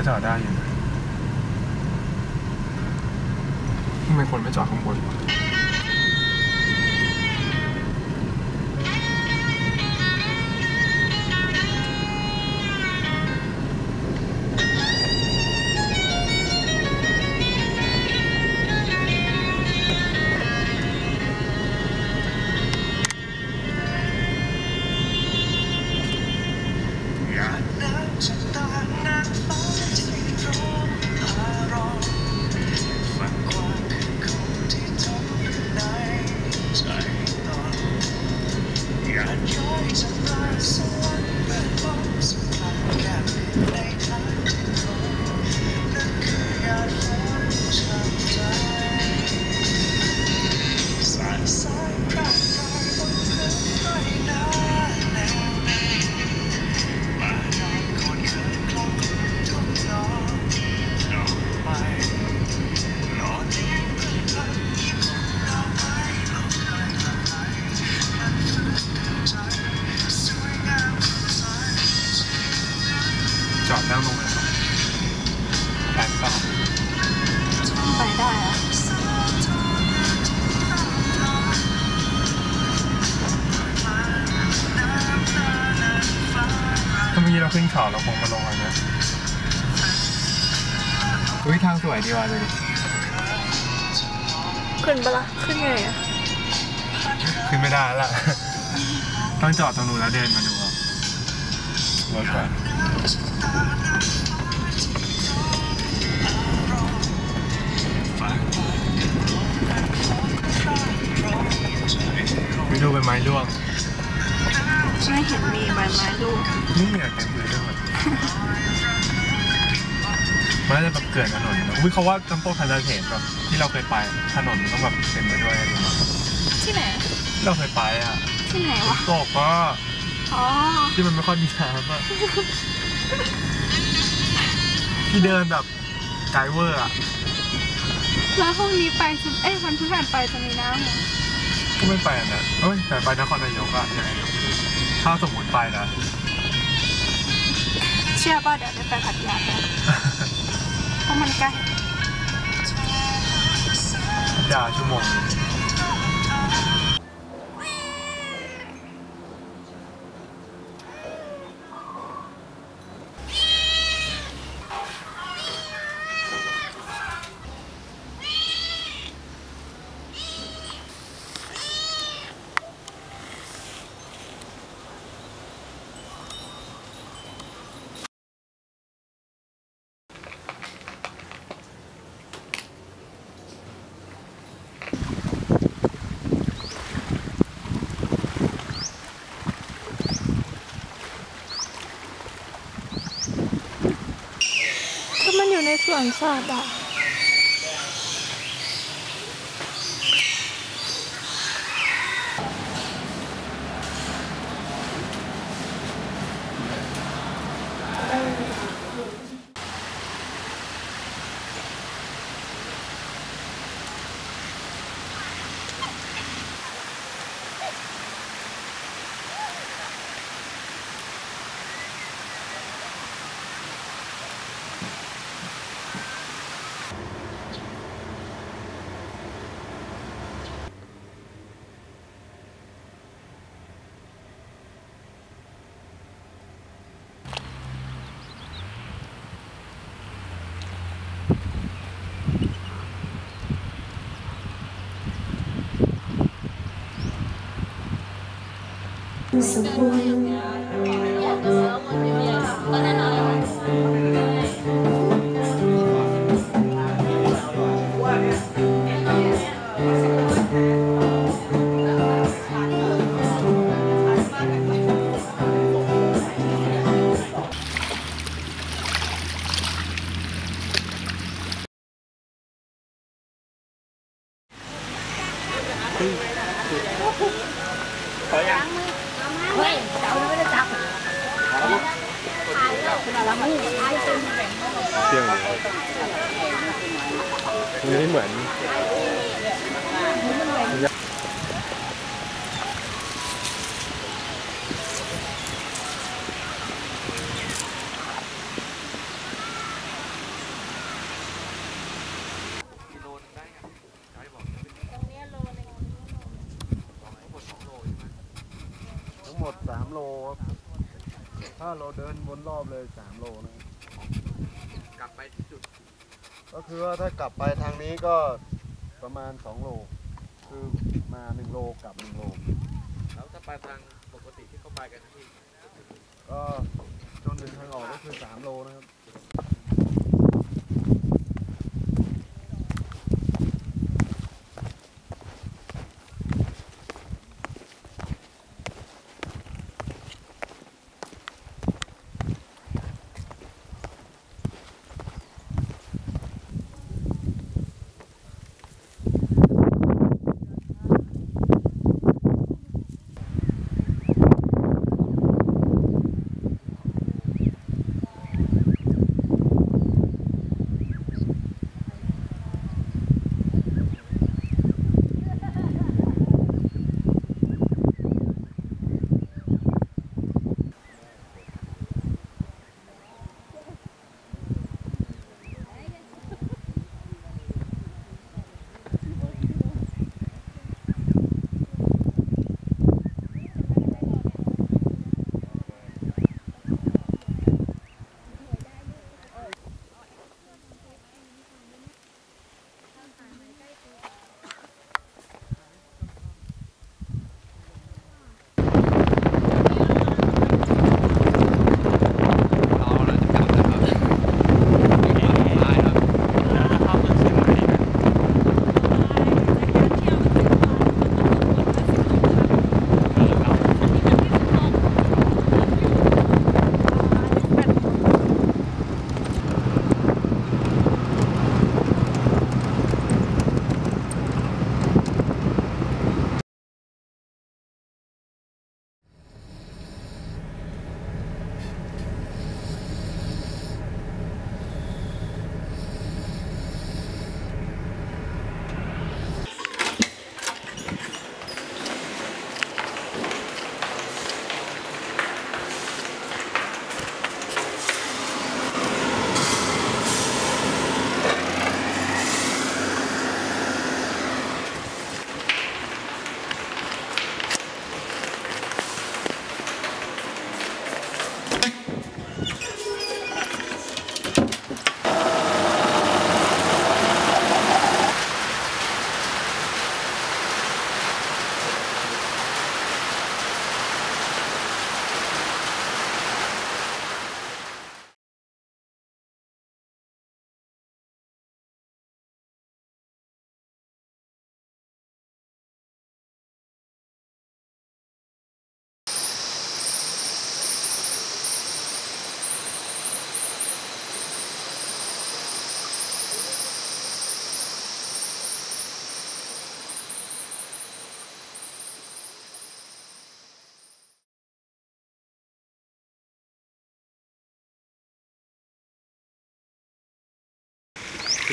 ก็จอดได้อยู่ทำไมคนไม่จอดข้างบนวะจอดนั่งตรงไหนครับแผนเปล่าไปได้อะถ้าเมื่อกี้เราขึ้นเขาเราคงมาลงอันนี้อุ้ยทางสวยดีว่ะเลยขึ้นปะล่ะขึ้นไงอะขึ้นไม่ได้ละต้องจอดตรงนู้นแล้วเดินมาดูรถก่อนไปดูใบไม้ร่วงไม่เห็นมีใบไม้ร่วงนี่อยากเต็มเลยด้วยมันน่าจะแบบเกิดถนนอุ้ยเขาว่าน้ำตกทันตะเถนแบบที่เราเคยไปถนนมันต้องแบบเต็มไปด้วยอะไรแบบที่ไหนเราเคยไปอ่ะที่ไหนวะตกก็ที่มันไม่ค่อยมีน้ำอ่ะที่เดินแบบไกด์เวอร์อ่ะแล้วพรุ่งนี้ไปวันพฤหัสไปจะมีน้ำเหรอก็ไม่ไปนะแต่ไปนครนายกอะยังไงถ้าสมมติไปนะเชื่อป่ะเดี๋ยวได้ไปพัทยาเพราะมันใกล้พัทยาชั่วโมงมันอยู่ในสวนสัตว์อ่ะสมบูรขอยังเฮ้ยเจ้าไม่ได้จับเที่ยงเลยไม่เหมือน หมด3 โลครับถ้าเราเดินวนรอบเลย3 โลนะกลับไปที่จุดก็คือว่าถ้ากลับไปทางนี้ก็ประมาณ2 โลคือมา1 โลกลับ1 โลแล้วถ้าไปทางปกติที่เขาไปกันที่ก็จนถึงทางออกก็คือ3 โลนะครับ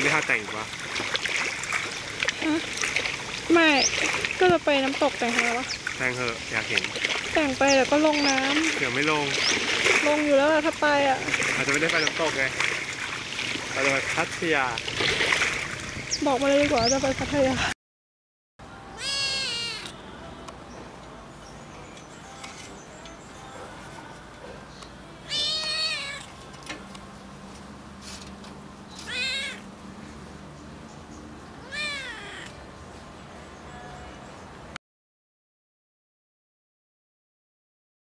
คุณได้ท่าแต่งปะไม่ก็จะไปน้ำตกแต่งแล้ววะแต่งเหอะอยากเห็นแต่งไปเดี๋ยวก็ลงน้ำเดี๋ยวไม่ลงอยู่แล้วถ้าไปอ่ะอาจจะไม่ได้ไปน้ำตกไงเราจะไปพัทยาบอกมาเลยดีกว่าจะไปพัทยา